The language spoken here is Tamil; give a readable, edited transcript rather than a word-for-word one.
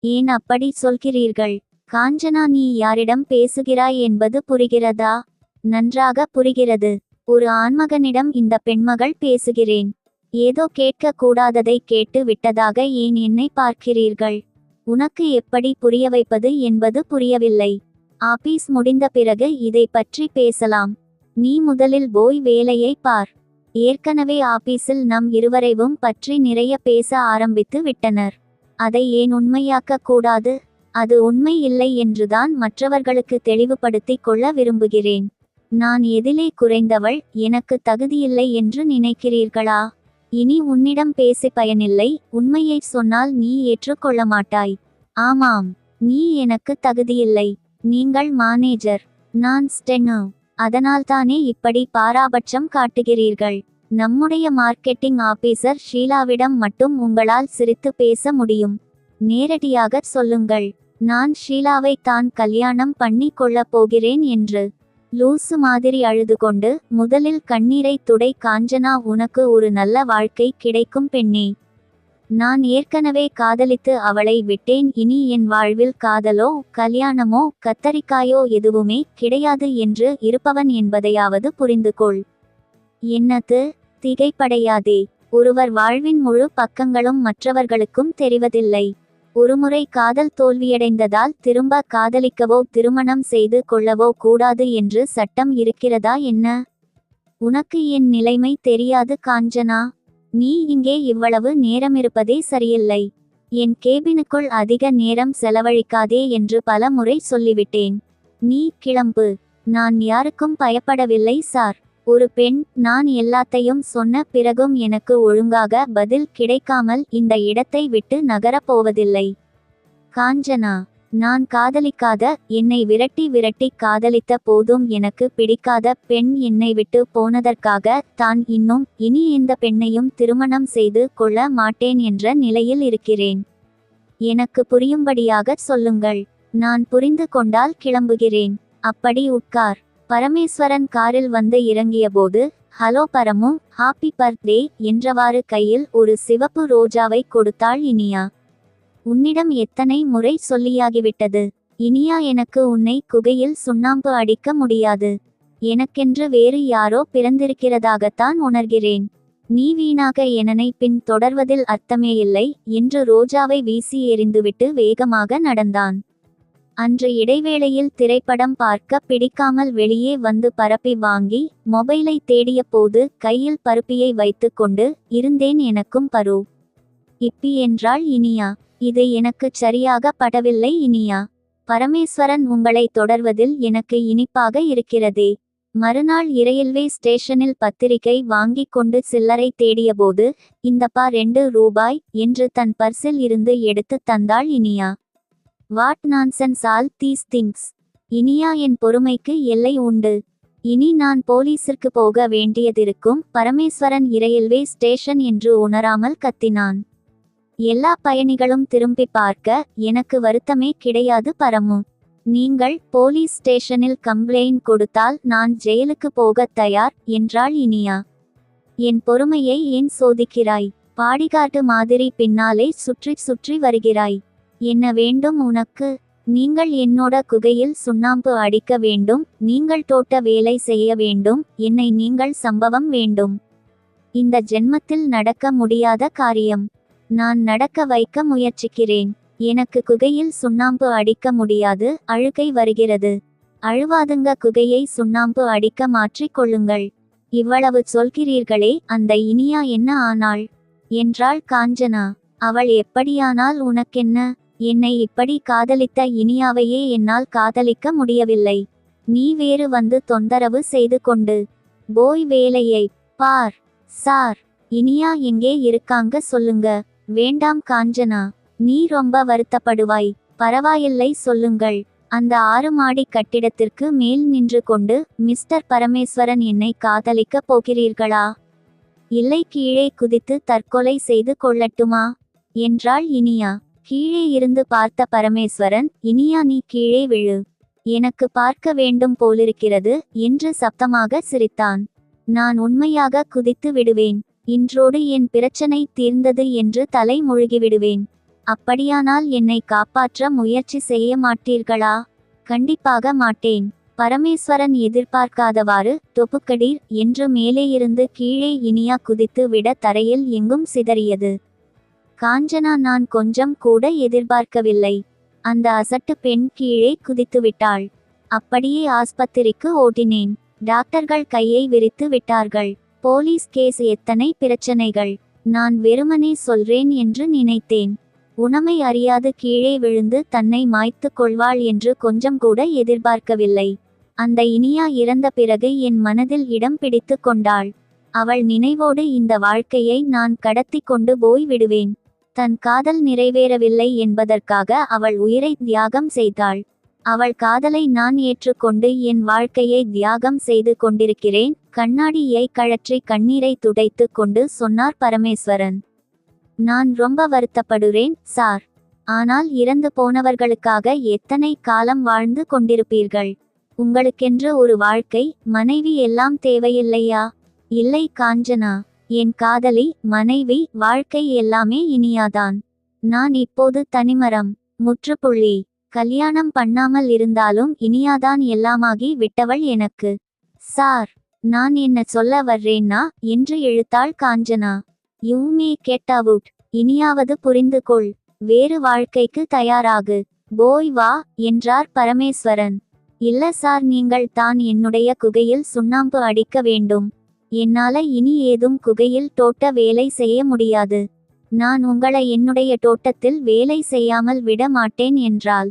ஏன் அப்படி சொல்கிறீர்கள்? காஞ்சனா, நீ யாரிடம் பேசுகிறாய் என்பது புரிகிறதா? நன்றாக புரிகிறது. ஒரு ஆண்மகனிடம் இந்த பெண்மகள் பேசுகிறேன். ஏதோ கேட்க கூடாததை கேட்டு விட்டதாக ஏன் என்னை பார்க்கிறீர்கள்? உனக்கு எப்படி புரிய வைப்பது என்பது புரியவில்லை. ஆபீஸ் முடிந்த பிறகு இதை பற்றி பேசலாம். நீ முதலில் போய் வேலையை பார். ஏற்கனவே ஆபீஸில் நம் இருவரையும் பற்றி நிறைய பேச ஆரம்பித்து விட்டனர். அதை ஏன் உண்மையாக்க கூடாது? அது உண்மை இல்லை என்றுதான் மற்றவர்களுக்கு தெளிவுபடுத்தி கொள்ள விரும்புகிறேன். நான் எதிலே குறைந்தவள், எனக்கு தகுதியில்லை என்று நினைக்கிறீர்களா? இனி உன்னிடம் பேசி பயனில்லை. உண்மையை சொன்னால் நீ ஏற்றுக்கொள்ள மாட்டாய். ஆமாம், நீ எனக்கு தகுதியில்லை. நீங்கள் மானேஜர், நான் ஸ்டெனோ. அதனால்தானே இப்படி பாராபட்சம் காட்டுகிறீர்கள். நம்முடைய மார்க்கெட்டிங் ஆபீசர் ஷீலாவிடம் மட்டும் உங்களால் சிரித்து பேச முடியும். நேரடியாக சொல்லுங்கள், நான் ஷீலாவை தான் கல்யாணம் பண்ணி கொள்ளப் போகிறேன் என்று. லூசு மாதிரி அழுது கொண்டு முதலில் கண்ணீரை துடை. காஞ்சனா, உனக்கு ஒரு நல்ல வாழ்க்கை கிடைக்கும் பெண்ணே. நான் ஏற்கனவே காதலித்து அவளை விட்டேன். இனி என் வாழ்வில் காதலோ கல்யாணமோ கத்தரிக்காயோ எதுவுமே கிடையாது என்று இருப்பவன் என்பதையாவது புரிந்துகொள். என்னது? திகைப்படையாதே. ஒருவர் வாழ்வின் முழு பக்கங்களும் மற்றவர்களுக்கும் தெரிவதில்லை. ஒருமுறை காதல் தோல்வியடைந்ததால் திரும்ப காதலிக்கவோ திருமணம் செய்து கொள்ளவோ கூடாது என்று சட்டம் இருக்கிறதா என்ன? உனக்கு என் நிலைமை தெரியாது காஞ்சனா. நீ இங்கே இவ்வளவு நேரமிருப்பதே சரியில்லை. என் கேபினுக்குள் அதிக நேரம் செலவழிக்காதே என்று பல முறை சொல்லிவிட்டேன். நீ கிளம்பு. நான் யாருக்கும் பயப்படவில்லை சார். ஒரு பெண், நான் எல்லாத்தையும் சொன்ன பிறகும் எனக்கு ஒழுங்காக பதில் கிடைக்காமல் இந்த இடத்தை விட்டு நகரப் போவதில்லை. காஞ்சனா, நான் காதலிக்காத, என்னை விரட்டி விரட்டி காதலித்த போதும் எனக்கு பிடிக்காத பெண் என்னை விட்டு போனதற்காக தான் இனி இந்த பெண்ணையும் திருமணம் செய்து கொள்ள மாட்டேன் என்ற நிலையில் இருக்கிறேன். எனக்கு புரியும்படியாக சொல்லுங்கள். நான் புரிந்து கொண்டால் கிளம்புகிறேன். அப்படி உட்கார். பரமேஸ்வரன் காரில் வந்து இறங்கியபோது, ஹலோ பரமு, ஹாப்பி பர்த்டே என்றவாறு கையில் ஒரு சிவப்பு ரோஜாவை கொடுத்தாள் இனியா. உன்னிடம் எத்தனை முறை சொல்லியாகிவிட்டது. இனியா, எனக்கு உன்னை குகையில் சுண்ணாம்பு அடிக்க முடியாது. எனக்கென்று வேறு யாரோ பிறந்திருக்கிறதாகத்தான் உணர்கிறேன். நீ வீணாக என்னை பின் தொடர்வதில் அர்த்தமேயில்லை என்று ரோஜாவை வீசி எறிந்துவிட்டு வேகமாக நடந்தான். அன்று இடைவேளையில் திரைப்படம் பார்க்க பிடிக்காமல் வெளியே வந்து பரப்பி வாங்கி மொபைலை தேடிய போது கையில் பருப்பியை வைத்து கொண்டு இருந்தேன். எனக்கும் பரு இப்பி என்றாள் இனியா. இது எனக்கு சரியாக படவில்லை இனியா. பரமேஸ்வரன், உங்களை தொடர்வதில் எனக்கு இனிப்பாக இருக்கிறதே. மறுநாள் இரயில்வே ஸ்டேஷனில் பத்திரிகை வாங்கி கொண்டு சில்லறை தேடியபோது, இந்தப்பா 2 ரூபாய் என்று தன் பர்சில் இருந்து எடுத்து தந்தாள் Iniya. What nonsense all these things. Iniya, என் பொறுமைக்கு எல்லை உண்டு. இனி நான் போலீசிற்கு போக வேண்டியதிருக்கும். பரமேஸ்வரன் இரயில்வே ஸ்டேஷன் என்று உணராமல் கத்தினான். எல்லா பயணிகளும் திரும்பி பார்க்க, எனக்கு வருத்தமே கிடையாது பரமு. நீங்கள் போலீஸ் ஸ்டேஷனில் கம்ப்ளைண்ட் கொடுத்தால் நான் ஜெயிலுக்கு போகத் தயார் என்றாள் இனியா. என் பொறுமையை ஏன் சோதிக்கிறாய்? பாடிகார்டு மாதிரி பின்னாலே சுற்றி சுற்றி வருகிறாய். என்ன வேண்டும் உனக்கு? நீங்கள் என்னோட குகையில் சுண்ணாம்பு அடிக்க வேண்டும். நீங்கள் தோட்ட வேலை செய்ய வேண்டும். என்னை நீங்கள் சம்பவம் வேண்டும். இந்த ஜென்மத்தில் நடக்க முடியாத காரியம். நான் நடக்க வைக்க முயற்சிக்கிறேன். எனக்கு குகையில் சுண்ணாம்பு அடிக்க முடியாது. அழுகை வருகிறது. அழுவாதுங்க, குகையை சுண்ணாம்பு அடிக்க மாற்றிக் கொள்ளுங்கள். இவ்வளவு சொல்கிறீர்களே, அந்த இனியா என்ன ஆனாள் என்றாள் காஞ்சனா. அவள் எப்படியானால் உனக்கென்ன? என்னை இப்படி காதலித்த இனியாவையே என்னால் காதலிக்க முடியவில்லை. நீ வேறு வந்து தொந்தரவு செய்து கொண்டு போய் வேலையை பார். சார், இனியா எங்கே இருக்காங்க சொல்லுங்க. வேண்டாம் காஞ்சனா, நீ ரொம்ப வருத்தப்படுவாய். பரவாயில்லை, சொல்லுங்கள். அந்த 6 மாடி கட்டிடத்திற்கு மேல் நின்று கொண்டு, மிஸ்டர் பரமேஸ்வரன், என்னை காதலிக்கப் போகிறீர்களா? இல்லை, கீழே குதித்து தற்கொலை செய்து கொள்ளட்டுமா என்றாள் இனியா. கீழே இருந்து பார்த்த பரமேஸ்வரன், இனியா, நீ கீழே விழு. எனக்கு பார்க்க வேண்டும் போலிருக்கிறது என்று சப்தமாக சிரித்தான். நான் உண்மையாக குதித்து விடுவேன். இன்றோடு என் பிரச்சனை தீர்ந்தது என்று தலை முழுகிவிடுவேன். அப்படியானால் என்னை காப்பாற்ற முயற்சி செய்ய மாட்டீர்களா? கண்டிப்பாக மாட்டேன். பரமேஸ்வரன் எதிர்பார்க்காதவாறு தொப்புக்கடீர் என்று மேலேயிருந்து கீழே இனியா குதித்து விட தரையில் எங்கும் சிதறியது. காஞ்சனா நான் கொஞ்சம் கூட எதிர்பார்க்கவில்லை. அந்த அசட்டு பெண் கீழே குதித்துவிட்டாள். அப்படியே ஆஸ்பத்திரிக்கு ஓட்டினேன். டாக்டர்கள் கையை விரித்து விட்டார்கள். போலீஸ் கேஸ், எத்தனை பிரச்சனைகள். நான் வெறுமனே சொல்றேன் என்று நினைத்தேன். உணமை அறியாது கீழே விழுந்து தன்னை மாய்த்து கொள்வாள் என்று கொஞ்சம் கூட எதிர்பார்க்கவில்லை. அந்த இனியா இறந்த பிறகு என் மனதில் இடம் பிடித்து கொண்டாள். அவள் நினைவோடு இந்த வாழ்க்கையை நான் கடத்தி கொண்டு போய் விடுவேன். தன் காதல் நிறைவேறவில்லை என்பதற்காக அவள் உயிரை தியாகம் செய்தாள். அவள் காதலை நான் ஏற்றுக்கொண்டு என் வாழ்க்கையை தியாகம் செய்து கொண்டிருக்கிறேன். கண்ணாடியை கழற்றி கண்ணீரை துடைத்து கொண்டு சொன்னார் பரமேஸ்வரன். நான் ரொம்ப வருத்தப்படுறேன் சார். ஆனால் இறந்து போனவர்களுக்காக எத்தனை காலம் வாழ்ந்து கொண்டிருப்பீர்கள்? உங்களுக்கென்று ஒரு வாழ்க்கை, மனைவி எல்லாம் தேவையில்லையா? இல்லை காஞ்சனா, என் காதலி, மனைவி, வாழ்க்கை எல்லாமே இனியாதான். நான் இப்போது தனிமரம், முற்றுப்புள்ளி. கல்யாணம் பண்ணாமல் இருந்தாலும் இனியாதான் எல்லாமாகி விட்டவள் எனக்கு. சார், நான் என்ன சொல்ல வர்றேன்னா என்று இழுத்தாள் Kanchana. You may get out. இனியாவது புரிந்து கொள். வேறு வாழ்க்கைக்கு தயாராகு. போய் வா என்றார் பரமேஸ்வரன். இல்ல சார், நீங்கள் தான் என்னுடைய குகையில் சுண்ணாம்பு அடிக்க வேண்டும். என்னால இனி ஏதும் குகையில் தோட்ட வேலை செய்ய முடியாது. நான் உங்களை என்னுடைய தோட்டத்தில் வேலை செய்யாமல் விட மாட்டேன் என்றாள்.